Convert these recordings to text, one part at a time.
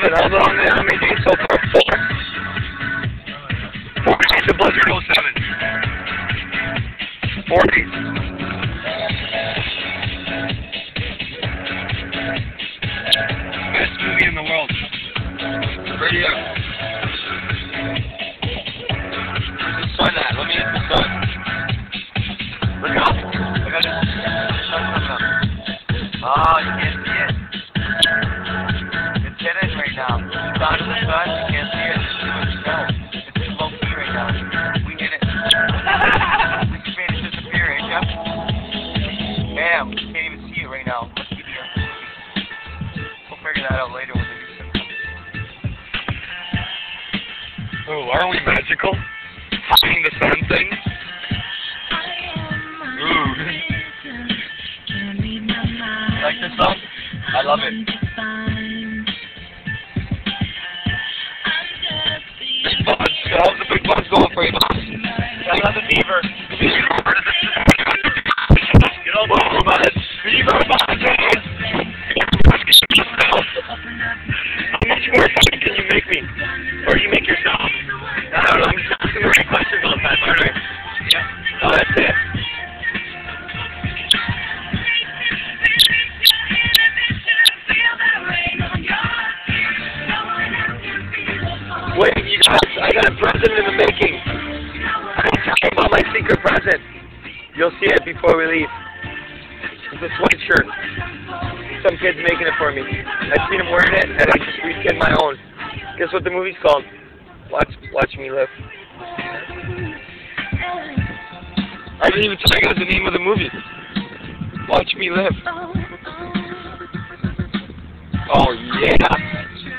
7. How many days so far? 4. 4 days of Blizzard 07. 4 days. Best movie in the world. Radio. Where's the sun at? Let me hit the sun. Look up. I got it. The sun's coming up. Oh, you can't see it. It's hidden right now. It's out of the sun. You can't see it. It's low key right now. We did it. We just made it disappear, eh, Jeff? Bam. You can't even see it right now. We'll figure that out later when they do something. Oh, aren't we magical? Hiding the sun thing? Ooh. Like this song? I love it. Big Buzz. How's the Big Buzz going for you, boss? I got the fever. Get all over, Buzz. Fever, Buzz. How much more fun can you make me? Or you make yourself? I don't know. I'm just asking the right questions all the time, aren't I? Yeah. Oh, that's it. Wait, you guys, I got a present in the making. I'm talking about my secret present. You'll see it before we leave. It's a sweatshirt. Some kid's making it for me. I've seen him wearing it, and I just reskinned my own. Guess what the movie's called? Watch Me Live. I didn't even tell you guys the name of the movie. Watch Me Live. Oh, yeah.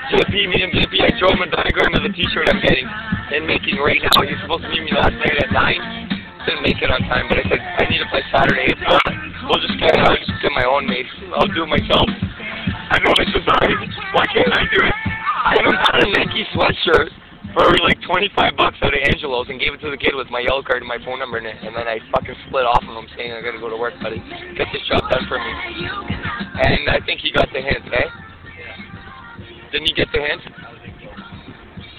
JP, me and JP, I showed him a diagram of the t-shirt I'm getting and making right now. You're supposed to meet me last night at 9. Didn't make it on time, but I said I need to play Saturday. If not, we'll just get it. I'll just get my own made. I'll do it myself. I know I design. Why can't I do it? I got a Nike sweatshirt for like $25 at Angelo's and gave it to the kid with my yellow card and my phone number in it, and then I fucking split off of him saying I gotta go to work, buddy. Get this job done for me. And I think he got the hint, eh? Didn't you get the hint?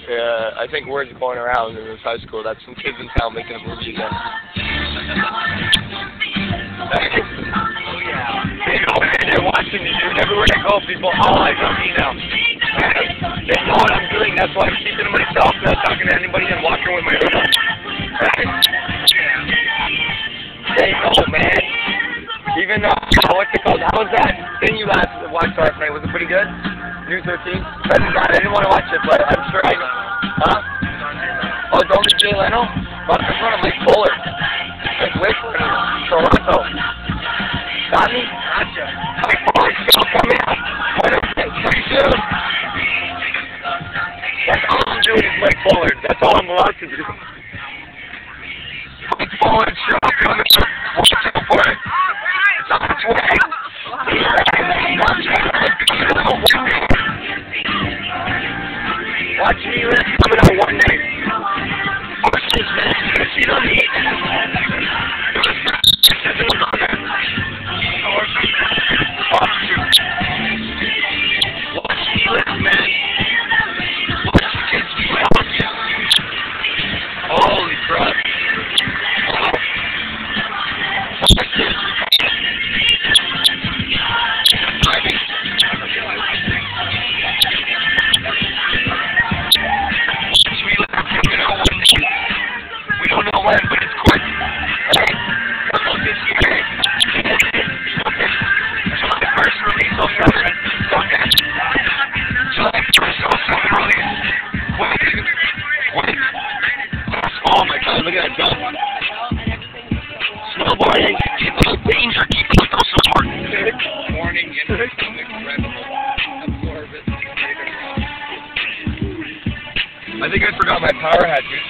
Yeah, I think word's going around in this high school that some kids in town making a movie again. Oh yeah. They're watching me, dude. Everywhere I go, people all eyes on me now. They know what I'm doing, that's why I'm keeping to myself, not talking to anybody and walking with my hood up. They know, man. Even what's it called? How was that thing you watched last night? Was it pretty good? News 13? I didn't want to watch it, but I'm sure I know. Huh? Oh, don't be Jay Leno? Well, in front of Mike Fuller. Mike Whistler in Toronto. Got me? Gotcha. Mike Fuller's still coming out. Pretty soon. That's all I'm doing is Mike Fuller. That's all I'm allowed to do. Mike Fuller's still coming out. Watch out for it. It's on its way. Watch Me Live coming out one day. Watch this, man. You're gonna see it on the 8th. Watch Me Live, man. Watch the kids be on you. Holy crap. But it's quick. This year. July 1st release on Saturday. July 1st on Saturday release. Wait. Oh my god, look at that gun. Snowboarding. Keep a little danger. Keep a little support. Warning, incredible. Absorb it. I think I forgot my power hat, dude.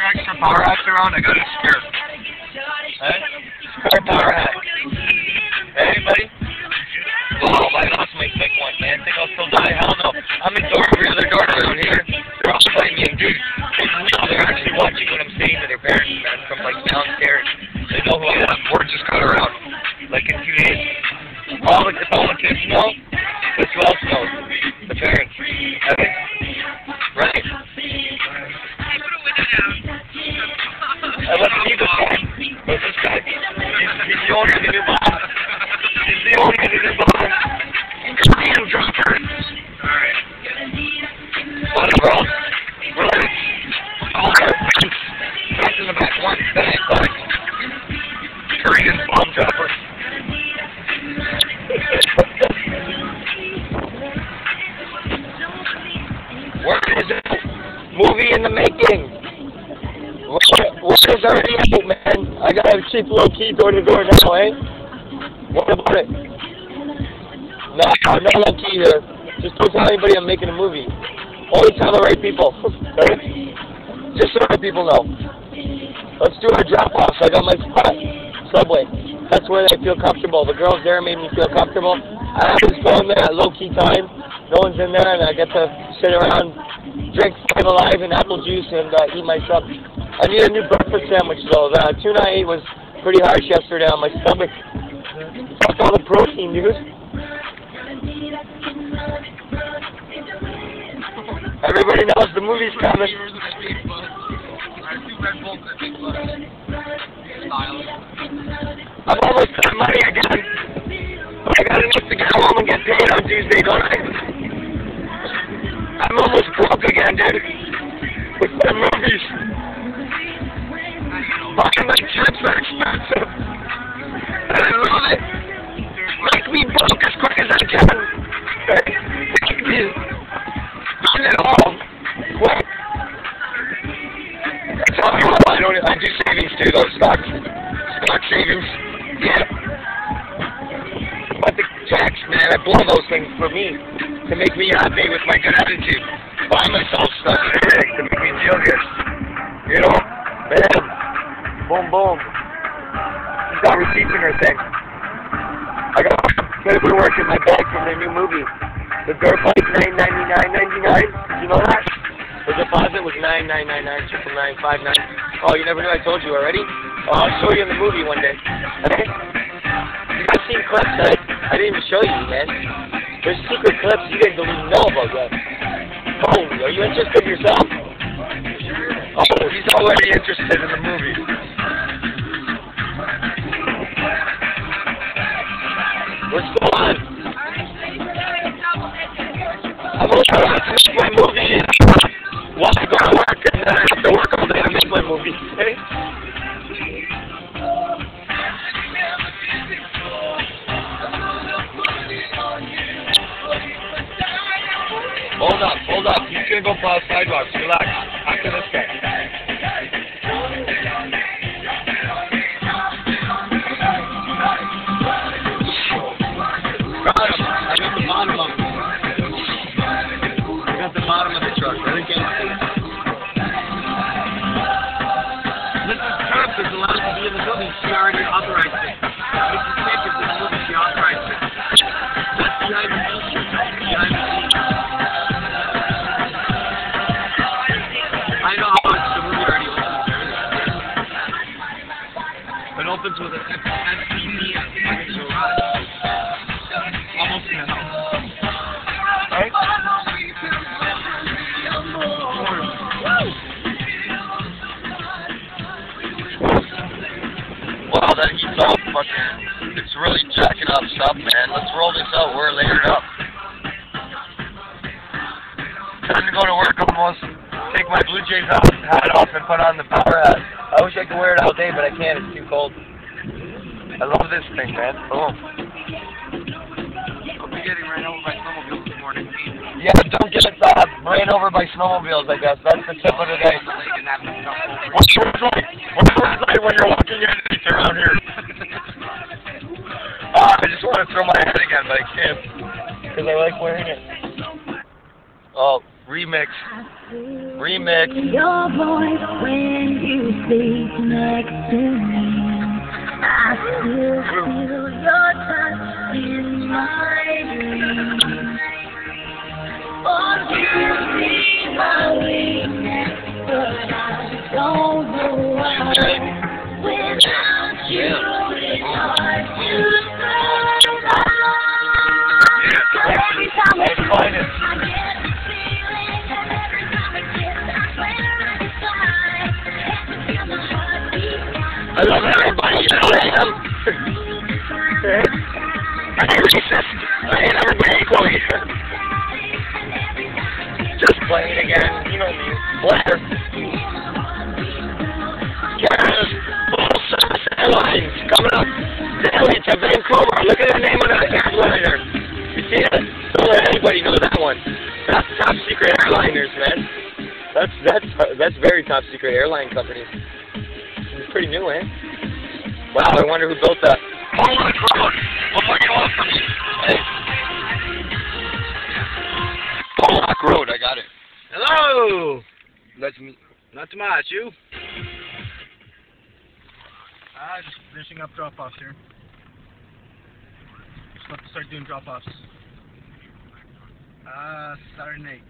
Extra power hats around, I got a spare. Hey? Spare power hat. Anybody? Oh, I lost my thick one, man. Think I'll still die? Hell no. I'm in every other door around here. They're all playing me, and dude, they're actually watching what I'm saying to their parents, man, from like downstairs. They know who I am. Word just got around. Like in 2 days. Let's see this guy. What's this guy? He's the owner of the new bar. He's the owner of the new bar. Damn dropper. Alright. Whatever else. Relax. All our friends. Back in the back one. That but Korean bomb dropper. Where is it? Movie in the making. What is already out, man? I gotta keep low key door to door now, eh? What about it? No, I'm not low key here. Just don't tell anybody I'm making a movie. Only tell the right people. Okay? Just so the people know. Let's do a drop off. I got my spot. Subway. That's where I feel comfortable. The girls there made me feel comfortable. I always go in there at low key time. No one's in there, and I get to sit around, drink Five Alive and apple juice, and eat my sub. I need a new breakfast sandwich though. The tuna I ate was pretty harsh yesterday on my stomach. Fuck all the protein, dude. Everybody knows the movie's coming. I'm almost out of money again. But I got enough to get home and get paid on Tuesday, don't I? I'm almost broke again, dude. With my movies. Buying my chips are expensive. And I love it. Make me broke as quick as I can. Make me on it all. Quick. That's all I want. I do savings too, though. Stock savings. Yeah. But the tax, man, I blow those things for me. To make me happy with my good attitude. Buy myself stuff to make me feel good. You know? Bam. Boom, boom. She's got receipts in her thing. I got paperwork in my bag from the new movie. The door price $9.99.99. Did you know that? The deposit was $9.999.999.59. Oh, you never knew I told you already? Oh, I'll show you in the movie one day. Okay? I've seen clips that I didn't even show you, man. There's secret clips you guys don't even know about yet. Oh, are you interested yourself? Oh, he's already interested in the movie. What's going on? I'm going to make my movie while I go to work, and then I have to work all day to make my movie, okay? Hold up. He's going to go plow sidewalks. Relax. After this guy. I got the bottom of the truck. I didn't get it. Mrs. Trump is allowed to be in the movie. She already authorized it. Mrs. Trump is in the movie. She authorized it. That's behind the scenes. Behind the scenes. I know how much the movie already opens. It opens with an STD almost in the house. Right? Wow, that heats up fucking. It's really jacking up stuff, man. Let's roll this out. We're layered up. Time to go to work almost. Take my Blue Jays hat off and put on the power hat. I wish I could wear it all day, but I can't. It's too cold. I love this thing, man. Boom. I'll be getting ran over by snowmobiles this morning. Yeah, don't get ran over by snowmobiles, I guess. That's the tip of the day. What's your like? What's your like when you're walking underneath around here? I just want to throw my hat again, but I can't. Because I like wearing it. Oh. Remix. Your voice when you speak next to me. I still feel your touch in my dreams. Forgive me my weakness, but I don't know why. Without you, it's hard to survive. Every time I get the feeling, and every time I kiss, I swear I decide. I love everybody, you know I am. I ain't racist. I ain't everybody equally. Just playing again, you know me. Whatever. Yes, Full Service Airlines coming up daily to Vancouver. Look at the name of that airliner. You see it? Don't let anybody know that one. That's top secret airliners, man. That's very top secret airline company. It's pretty new, eh? Wow, I wonder who built that. Hold on, Road. What do you want from me? Hey. Pollock Road, I got it. Hello! That's me. Not too much, you? Just finishing up drop-offs here. Just about to start doing drop-offs. Saturday night.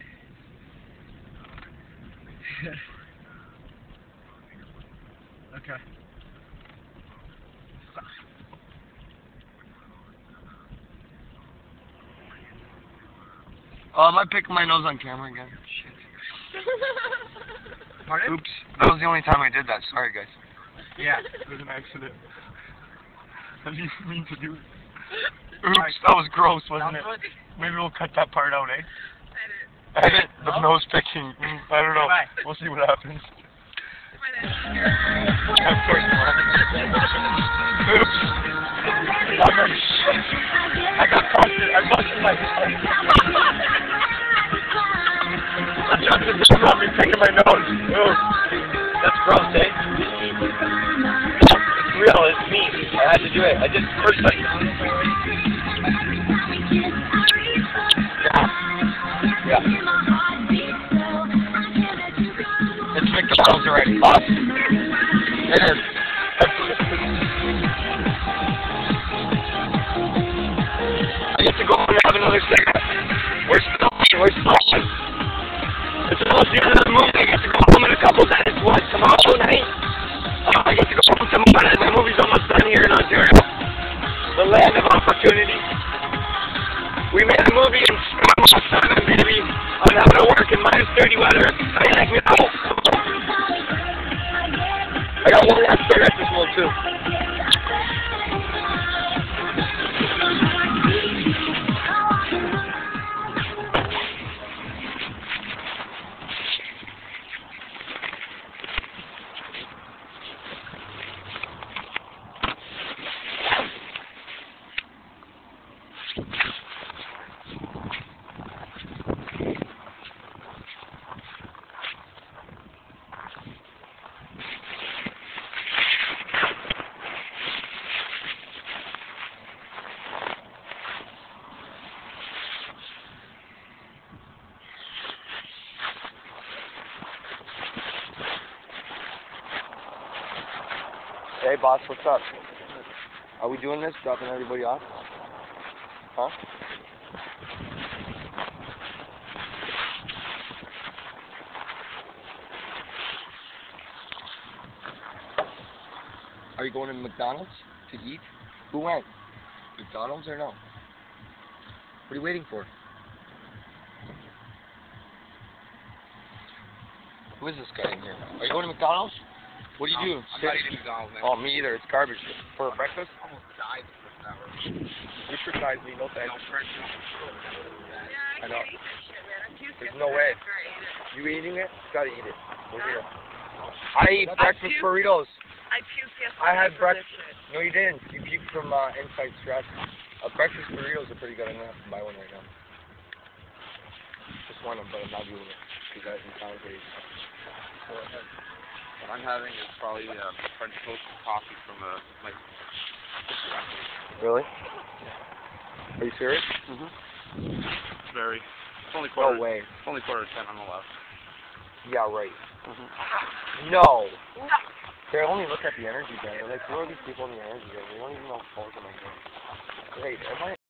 Okay. Am I picking my nose on camera again? Shit. Pardon? Oops. That was the only time I did that. Sorry, guys. Yeah. It was an accident. I didn't mean to do it. Oops, that was gross, wasn't it? Maybe we'll cut that part out, eh? Edit the nose picking. I don't know. We'll see what happens. Of course not. Oops. I got busted. I busted my head. Justin just got me picking my nose. Ooh. That's gross, eh? It's real. It's me. I had to do it. I did first time. Yeah. It's McDonald's already. Us. It is. I get to go and have another cigarette. We're still on. It's almost the end of the movie. I get to go home in a couple minutes. What? Tomorrow night? I get to go home tomorrow. My movie's almost done here in Ontario. The land of opportunity. We made a movie in almost 7, baby. I'm having to work in -30 weather. I like me out. I got one last cigarette to smoke too. Hey boss, what's up? Are we doing this? Dropping everybody off? Huh? Are you going to McDonald's to eat? Who went? McDonald's or no? What are you waiting for? Who is this guy in here? Are you going to McDonald's? What do you do? I'm not eating McDonald's, man. Oh, me either. It's garbage. For breakfast? I almost died the first hour. You should try me. No thanks. Yeah, I know. can't eat that shit, man. I'm puking There's no way. after I eat it. You eating it? You gotta eat it. We're here. Huh? I eat breakfast puked. burritos. I puked yesterday I had from breakfast. this shit. No, you didn't. You puked from inside stress. Breakfast burritos are pretty good. I'm gonna have to buy one right now. Just want them, but I'm not doing it because that sounds crazy. What I'm having is probably French toast and coffee from my. Really? Are you serious? Very. It's only No way. It's only 9:45 on the left. Yeah, right. No. They only look at the energy drink. They're like, who are these people in the energy drink? They don't even know what the fuck am I doing. Wait, am I?